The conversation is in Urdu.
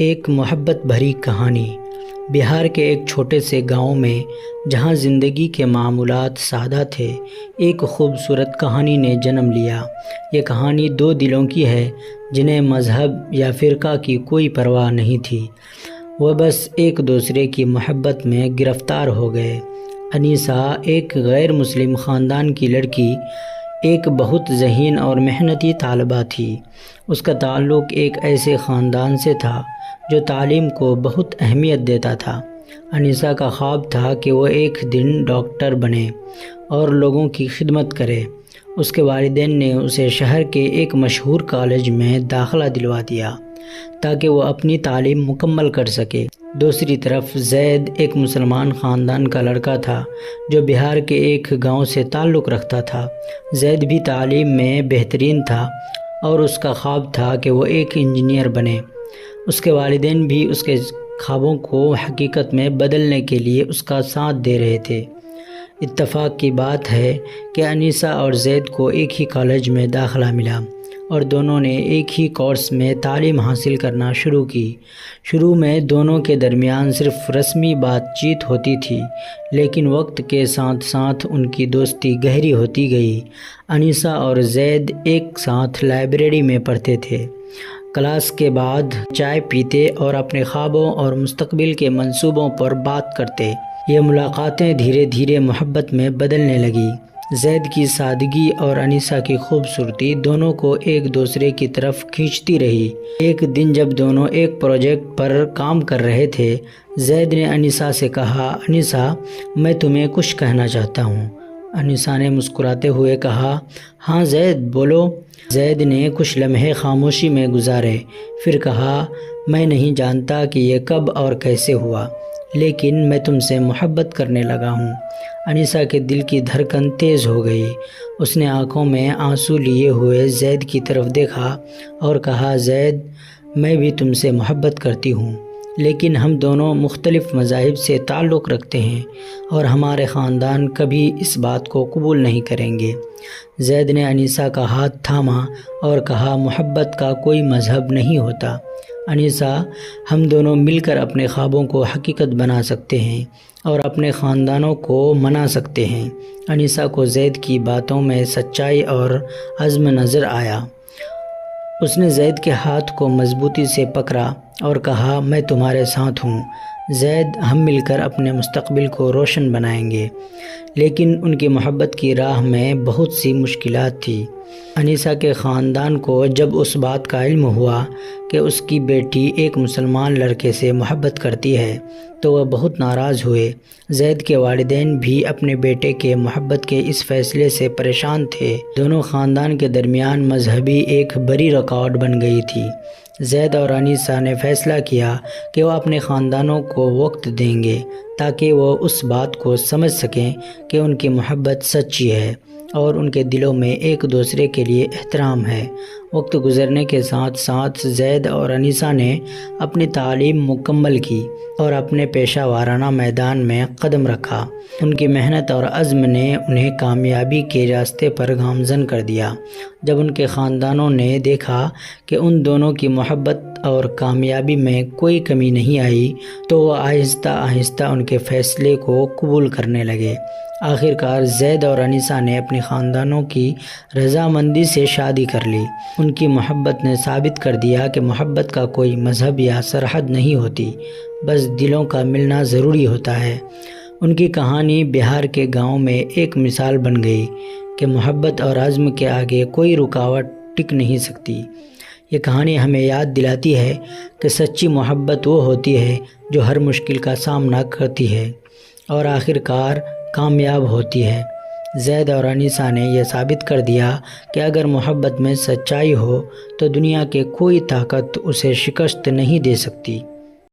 ایک محبت بھری کہانی۔ بہار کے ایک چھوٹے سے گاؤں میں جہاں زندگی کے معمولات سادہ تھے، ایک خوبصورت کہانی نے جنم لیا۔ یہ کہانی دو دلوں کی ہے جنہیں مذہب یا فرقہ کی کوئی پرواہ نہیں تھی، وہ بس ایک دوسرے کی محبت میں گرفتار ہو گئے۔ انیسہ ایک غیر مسلم خاندان کی لڑکی، ایک بہت ذہین اور محنتی طالبہ تھی۔ اس کا تعلق ایک ایسے خاندان سے تھا جو تعلیم کو بہت اہمیت دیتا تھا۔ انیسہ کا خواب تھا کہ وہ ایک دن ڈاکٹر بنے اور لوگوں کی خدمت کرے۔ اس کے والدین نے اسے شہر کے ایک مشہور کالج میں داخلہ دلوا دیا تاکہ وہ اپنی تعلیم مکمل کر سکے۔ دوسری طرف زید ایک مسلمان خاندان کا لڑکا تھا جو بہار کے ایک گاؤں سے تعلق رکھتا تھا۔ زید بھی تعلیم میں بہترین تھا اور اس کا خواب تھا کہ وہ ایک انجینئر بنے۔ اس کے والدین بھی اس کے خوابوں کو حقیقت میں بدلنے کے لیے اس کا ساتھ دے رہے تھے۔ اتفاق کی بات ہے کہ انیسہ اور زید کو ایک ہی کالج میں داخلہ ملا اور دونوں نے ایک ہی کورس میں تعلیم حاصل کرنا شروع کی۔ شروع میں دونوں کے درمیان صرف رسمی بات چیت ہوتی تھی، لیکن وقت کے ساتھ ساتھ ان کی دوستی گہری ہوتی گئی۔ انیسہ اور زید ایک ساتھ لائبریری میں پڑھتے تھے، کلاس کے بعد چائے پیتے اور اپنے خوابوں اور مستقبل کے منصوبوں پر بات کرتے۔ یہ ملاقاتیں دھیرے دھیرے محبت میں بدلنے لگی۔ زید کی سادگی اور انیسہ کی خوبصورتی دونوں کو ایک دوسرے کی طرف کھینچتی رہی۔ ایک دن جب دونوں ایک پروجیکٹ پر کام کر رہے تھے، زید نے انیسہ سے کہا، انیسہ، میں تمہیں کچھ کہنا چاہتا ہوں۔ انیسہ نے مسکراتے ہوئے کہا، ہاں زید، بولو۔ زید نے کچھ لمحے خاموشی میں گزارے، پھر کہا، میں نہیں جانتا کہ یہ کب اور کیسے ہوا، لیکن میں تم سے محبت کرنے لگا ہوں۔ انیسہ کے دل کی دھڑکن تیز ہو گئی۔ اس نے آنکھوں میں آنسو لیے ہوئے زید کی طرف دیکھا اور کہا، زید، میں بھی تم سے محبت کرتی ہوں، لیکن ہم دونوں مختلف مذاہب سے تعلق رکھتے ہیں اور ہمارے خاندان کبھی اس بات کو قبول نہیں کریں گے۔ زید نے انیسہ کا ہاتھ تھاما اور کہا، محبت کا کوئی مذہب نہیں ہوتا انیسہ، ہم دونوں مل کر اپنے خوابوں کو حقیقت بنا سکتے ہیں اور اپنے خاندانوں کو منا سکتے ہیں۔ انیسہ کو زید کی باتوں میں سچائی اور عزم نظر آیا۔ اس نے زید کے ہاتھ کو مضبوطی سے پکڑا اور کہا، میں تمہارے ساتھ ہوں زید، ہم مل کر اپنے مستقبل کو روشن بنائیں گے۔ لیکن ان کی محبت کی راہ میں بہت سی مشکلات تھیں۔ انیسہ کے خاندان کو جب اس بات کا علم ہوا کہ اس کی بیٹی ایک مسلمان لڑکے سے محبت کرتی ہے تو وہ بہت ناراض ہوئے۔ زید کے والدین بھی اپنے بیٹے کے محبت کے اس فیصلے سے پریشان تھے۔ دونوں خاندان کے درمیان مذہبی ایک بڑی رکاوٹ بن گئی تھی۔ زید اور انیسہ نے فیصلہ کیا کہ وہ اپنے خاندانوں کو وقت دیں گے تاکہ وہ اس بات کو سمجھ سکیں کہ ان کی محبت سچی ہے اور ان کے دلوں میں ایک دوسرے کے لیے احترام ہے۔ وقت گزرنے کے ساتھ ساتھ زید اور انیسہ نے اپنی تعلیم مکمل کی اور اپنے پیشہ وارانہ میدان میں قدم رکھا۔ ان کی محنت اور عزم نے انہیں کامیابی کے راستے پر گامزن کر دیا۔ جب ان کے خاندانوں نے دیکھا کہ ان دونوں کی محبت اور کامیابی میں کوئی کمی نہیں آئی تو وہ آہستہ آہستہ ان کے فیصلے کو قبول کرنے لگے۔ آخر کار زید اور انیسہ نے اپنے خاندانوں کی رضامندی سے شادی کر لی۔ ان کی محبت نے ثابت کر دیا کہ محبت کا کوئی مذہب یا سرحد نہیں ہوتی، بس دلوں کا ملنا ضروری ہوتا ہے۔ ان کی کہانی بہار کے گاؤں میں ایک مثال بن گئی کہ محبت اور عزم کے آگے کوئی رکاوٹ ٹک نہیں سکتی۔ یہ کہانی ہمیں یاد دلاتی ہے کہ سچی محبت وہ ہوتی ہے جو ہر مشکل کا سامنا کرتی ہے اور آخر کار کامیاب ہوتی ہے۔ زید اور انیسہ نے یہ ثابت کر دیا کہ اگر محبت میں سچائی ہو تو دنیا کے کوئی طاقت اسے شکست نہیں دے سکتی۔